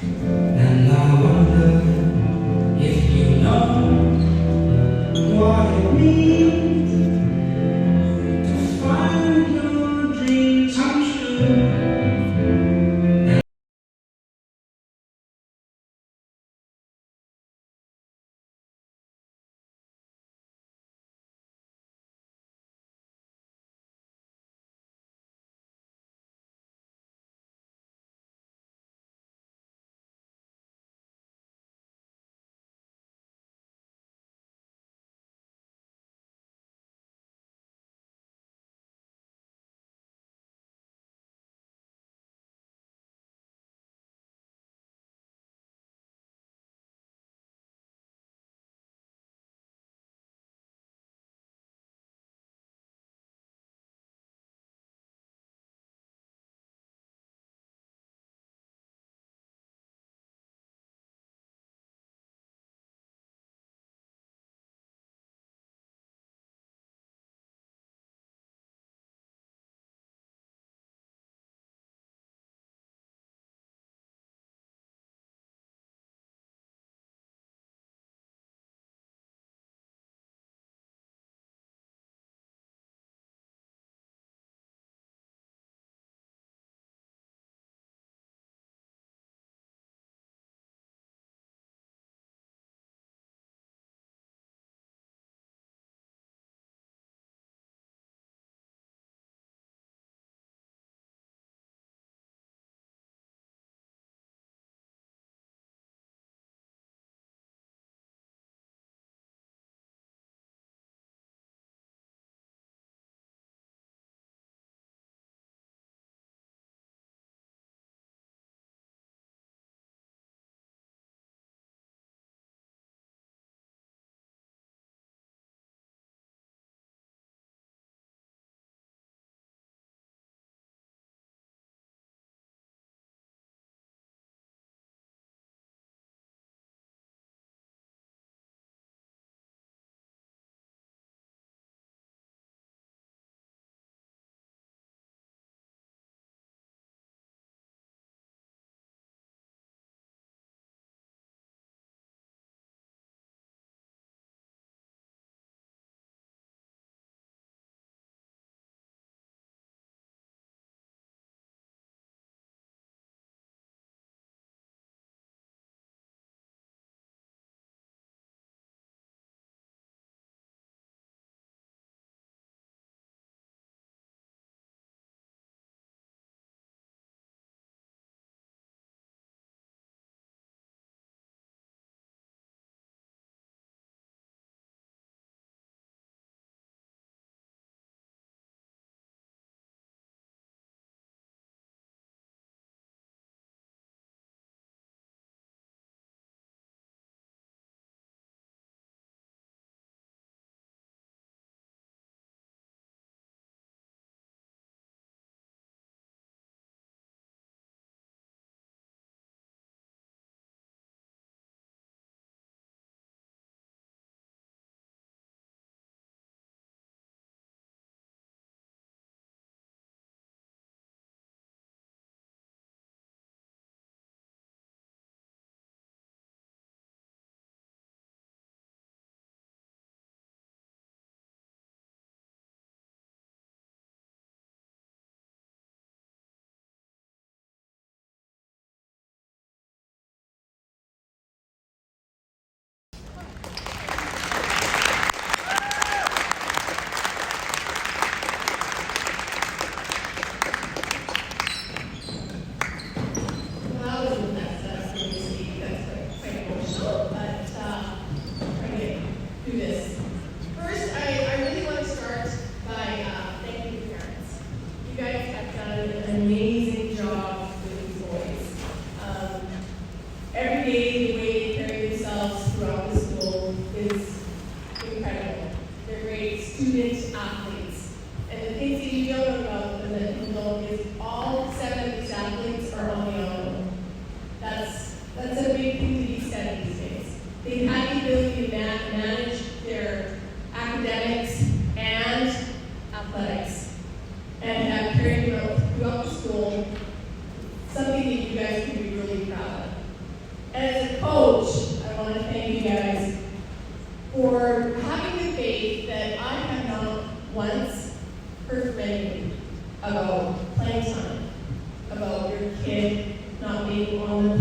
And I wonder if you know what it means to find your dreams come true.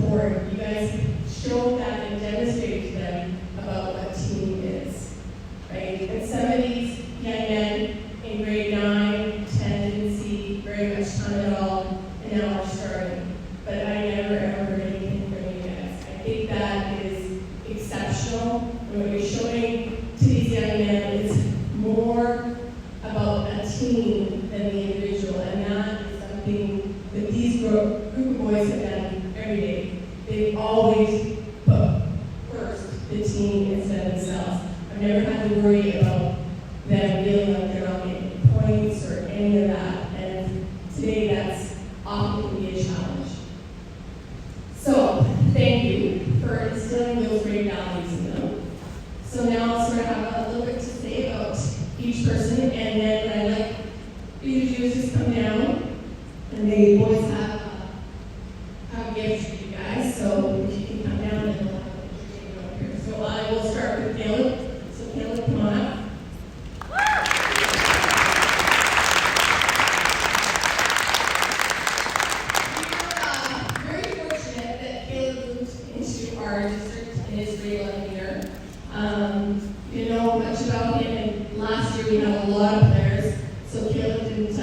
report. You guys showed that and demonstrated to them about what team is, right? And some of these young men in grade 9, 10 didn't see very much time at all, and now are starting. But I never ever heard anything from you guys. I think that is exceptional. And what you're showing to these young men is more about a team than the individual, and that is something that these group of boys have done every day. They always put first the team instead of themselves. I've never had to worry about them feeling like they're not getting points or any of that, and today that's often can be a challenge. So, thank you for instilling those great values in them. So now I'll sort of have a little bit to say about each person, and then what I'd like you to do is just come down, and the boys have a gift for you guys, so if you can come down, and we'll have a picture taken up here. So I will start with Caleb. So Caleb, come on up. Our district in his grade 11 year. You know much about him, and last year we had a lot of players, so Caleb didn't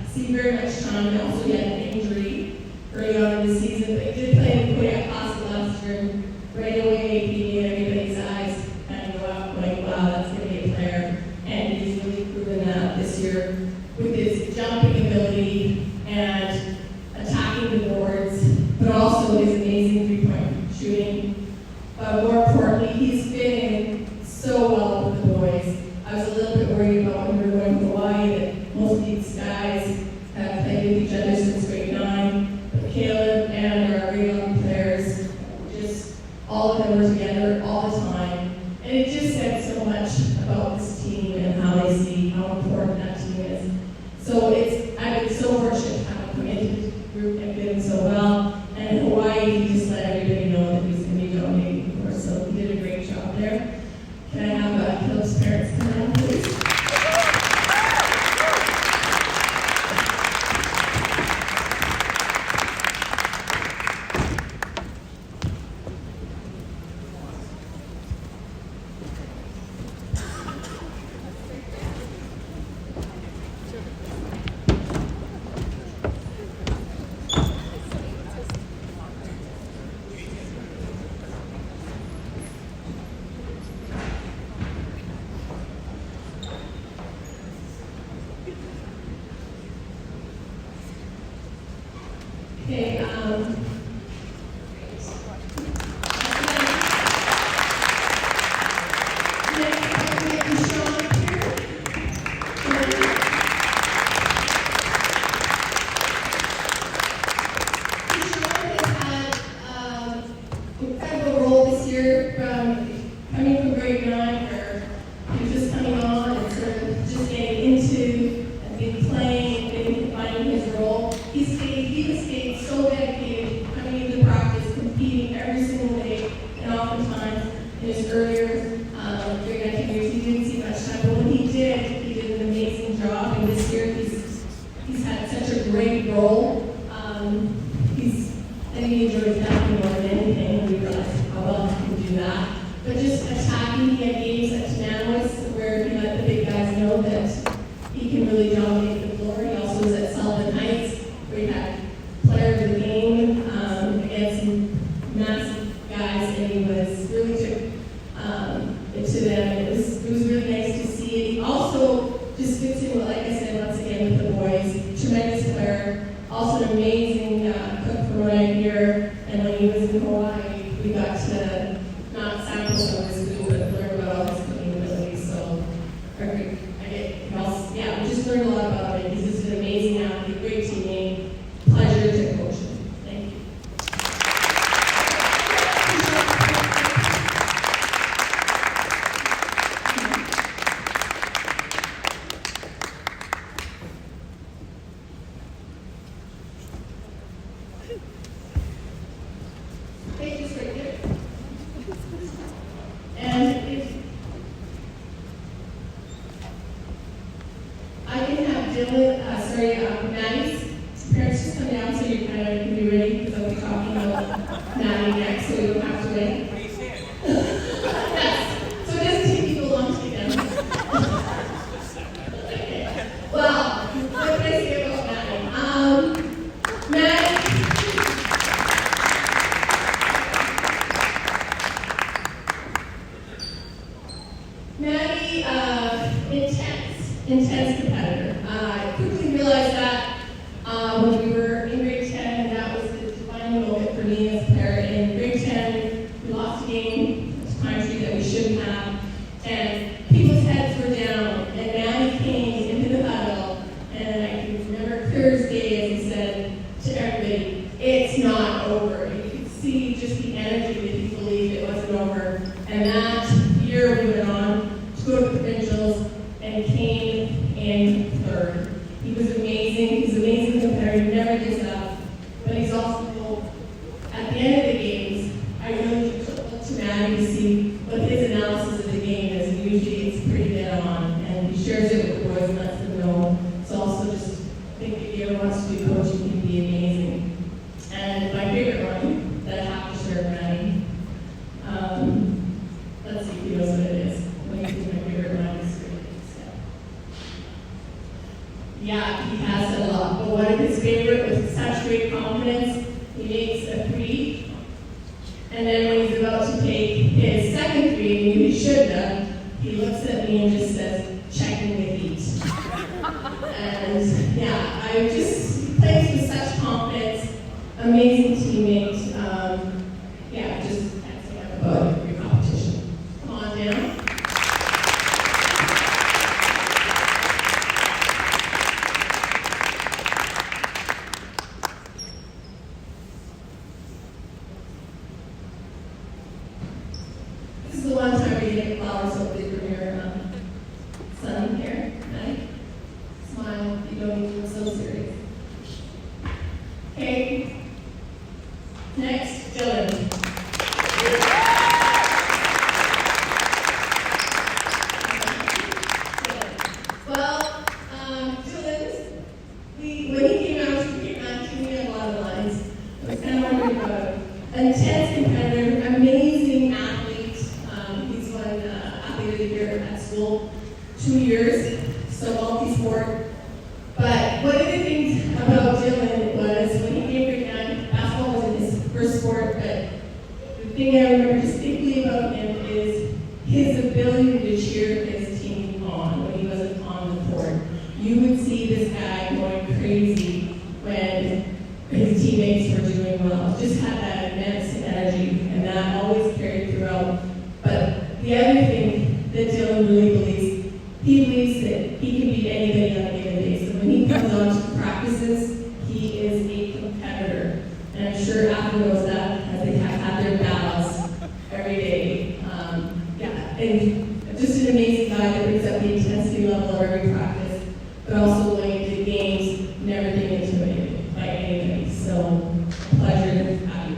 see very much time. He also had an injury early on in the season, but he did play in the Koyak Classic last year, and right away he made everybody's eyes kind of go out, going, wow, that's going to be a player. And he's really proven that this year with his jumping ability and attacking the boards, but also his amazing three-point shooting. But more importantly, he's fit in so well with the boys. I was a little bit worried about when we were going to Hawaii that most of these guys have played with each other since grade 9. But Caleb and our grade 11 players, just all of them were together all the time. And it just said so much about this team and how they see how important that team is. So I've been so fortunate to have a committed group and fit in so well. And in Hawaii, he just let everybody know that he's going to be donating for us. So he did a great job there. Can I have Caleb's parents come down, please? Okay, incredible role this year coming from grade 9, where he was just coming on and sort of just getting into and being playing and finding his role. He stayed so dedicated, coming into practice, competing every single day, and oftentimes in his earlier grade 9 years he didn't see much time, but when he did an amazing job, and this year he's had such a great role. I think he enjoys nothing more than anything, and we realize how well he can do that. But just attacking, he had games at Tenanwis where he let the big guys know that he can really dominate the floor. He also was at Sullivan Heights where he had player of the game against some massive guys, and he was really took it to them. It was really nice to see. He also just fits in, like I said, once again with the boys. Tremendous player. Also an amazing cook from what I hear, and when he was in Hawaii, we got to not sample some of his food, but learn about all his cooking abilities. So, we just learned a lot about it. He's just an amazing athlete, great teammate, pleasure to coach him. Thank you. Thank you Maddie next, so we don't have to wait. What are you saying? Yes. So it doesn't take people long to get down. Okay. Well, what can I say about Maddie? Maddie, intense competitor. I quickly realized that when we were in grade 10, and that was the defining moment for me as a player. In grade 10, we lost a game to Pine Tree that we shouldn't have, and people's heads were down, and Maddie came into the huddle, and I can remember clear as day as he said to everybody, "It's not over." You could see just the energy that he believed it wasn't over, and that year we went on to go to provincials and came in third. He was amazing. He's an amazing competitor. He never gives up. But he's also, at the end of the games, I really look to Maddie to see what his analysis of the game is. And usually it's pretty dead on. And he shares it with the boys and lets them know. So also just think if he ever wants to do coaching, he'd be amazing. And my favorite one that I have to share with Maddie, let's see if he knows what it is. When you think my favorite one is yeah, he has said a lot, but one of his favorite with such great confidence, he makes a three, and then when he's about to take his second three, and he should have, he looks at me and just says, "Checking the heat." And yeah, he plays with such confidence, amazing teammate. Yeah, just can't say enough about your competition. Come on down. This is the one time where you get flowers hopefully from your son here, right? Smile, you don't need to look so serious. Okay. Next, Dylan. Well, Dylan, when he came out, he had a lot of lines. I was kind of wondering about him. Intense competitor, amazing athlete. He's won Athlete of the Year at school 2 years, so multi-sport. But one of the things about Dylan was when he came grade 9, basketball wasn't his first sport, but the thing I remember distinctly about him is his ability to cheer his team on when he wasn't on the court. You would see this guy going crazy when his teammates were doing well. Just had that immense energy, and that always carried throughout. But the other thing that Dylan really believes, he believes that he can beat anybody on a given day. So when he comes on to practices, he is a competitor. And I'm sure Apple knows that, as they have had their battles every day. And just an amazing guy that brings up the intensity level of every practice, but also going into games, never being intimidated by anybody. So, pleasure to have you.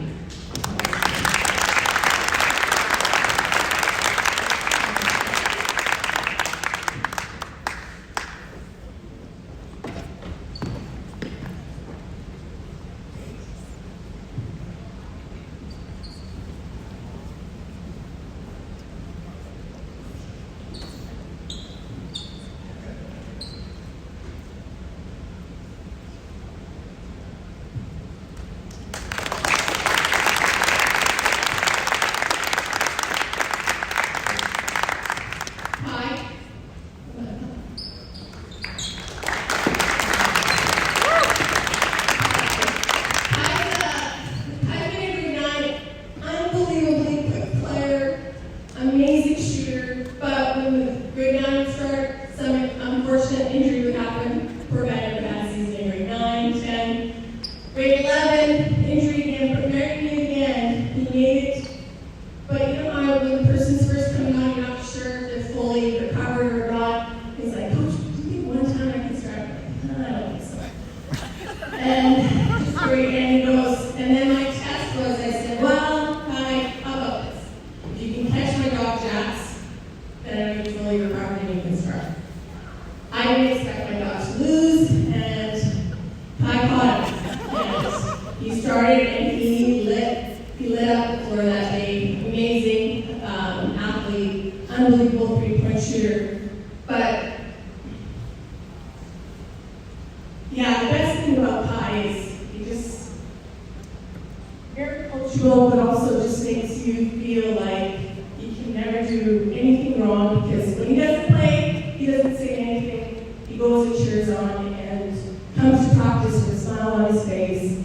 coachable, but also just makes you feel like you can never do anything wrong, because when he doesn't play, he doesn't say anything. He goes and cheers on and comes to practice with a smile on his face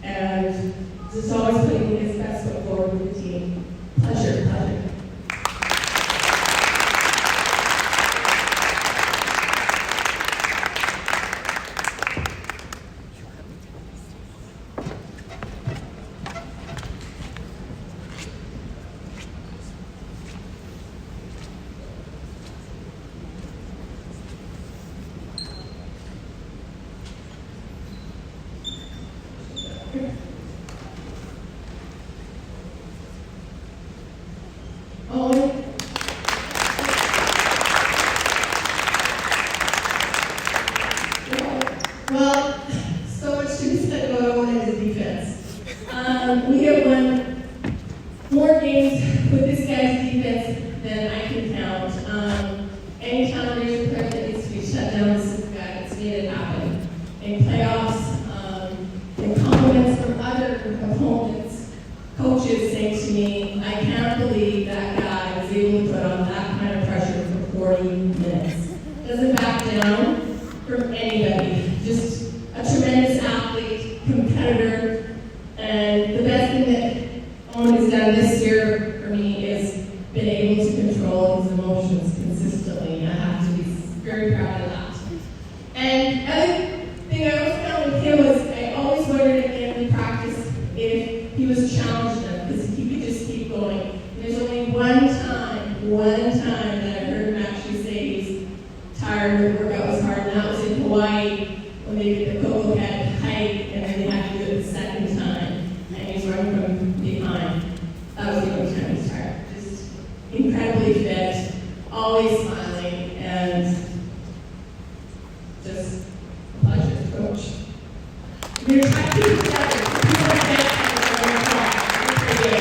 and just always putting his best foot forward with the team. Pleasure, pleasure. Owen. Well, so much to be said about Owen and his defense. We have won more games with this guy's defense than I can count. Anytime there's a player that needs to be shut down, this is the guy that's made it happen. In playoffs, and compliments from other opponents, coaches saying to me, I can't believe that guy was able to put on that kind of pressure for 40 minutes. Doesn't back down from anybody. Just a tremendous athlete, competitor, and the best thing that Owen has done this year for me is been able to control his emotions consistently. I have to be very proud of that. And other thing I always found with him was I always wondered at the end of practice if he was challenged enough, because he could just keep going. And there's only one time that I heard him actually say he's tired, the workout was hard, and that was in Hawaii when they did the Coco Head hike, and then they had to do it the second time, and he's running from behind. That was the only time he's tired. Just incredibly fit, always smiling, and just a pleasure to coach. We're going to try to keep it together. People like that are going to talk. Every day.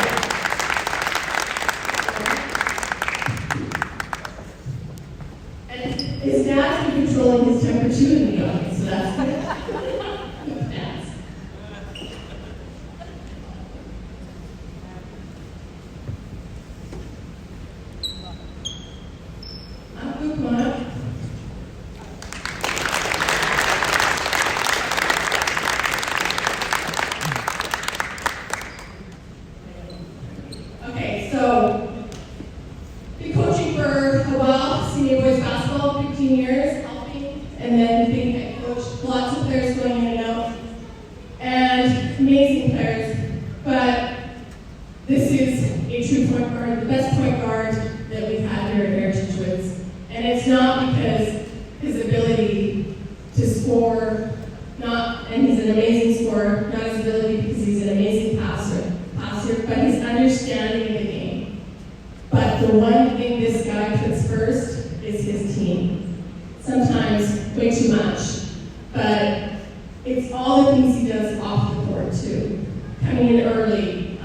And his dad's been controlling his temper too in the audience, so that's good. That's. Come on up. Okay, so been coaching for a while, senior boys basketball, 15 years, helping, and then being head coach. Lots of players going in and out, and amazing players. But this is a true point guard, the best point guard that we've had here at Heritage Woods. And it's not because his ability to score, and he's an amazing scorer, not his ability because he's an amazing passer, but his understanding of the game. But the one thing this guy puts first is his team. Sometimes way too much, but it's all the things he does off the court too. Coming in early,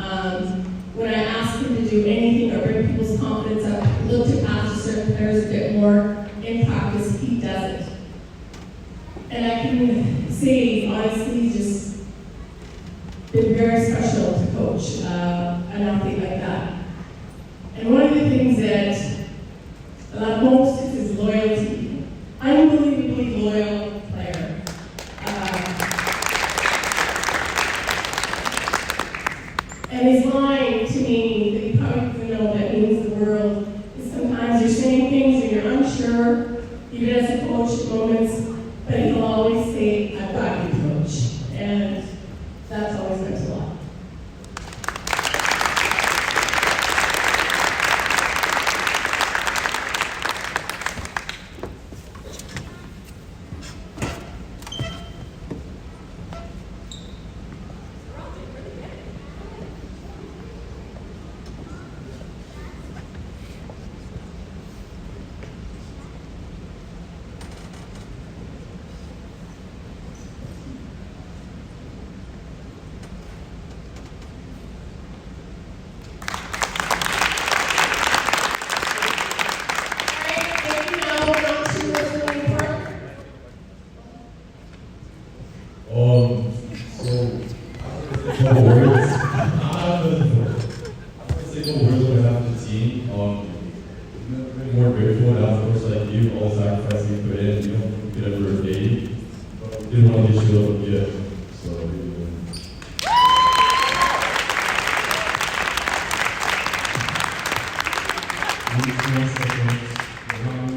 when I ask him to do anything or bring people's confidence up, look to pass to certain players a bit more in practice, he does it. And I can say, honestly, he's just been very special to coach an athlete like that. And one of the things that I love most is his loyalty. Unbelievably loyal player. And his line to me, that you probably doesn't know that means the world, is sometimes you're saying things and you're unsure, even as a coach at moments, but he'll always say, I've got you, coach. And that's always meant a lot. these 4 seconds belong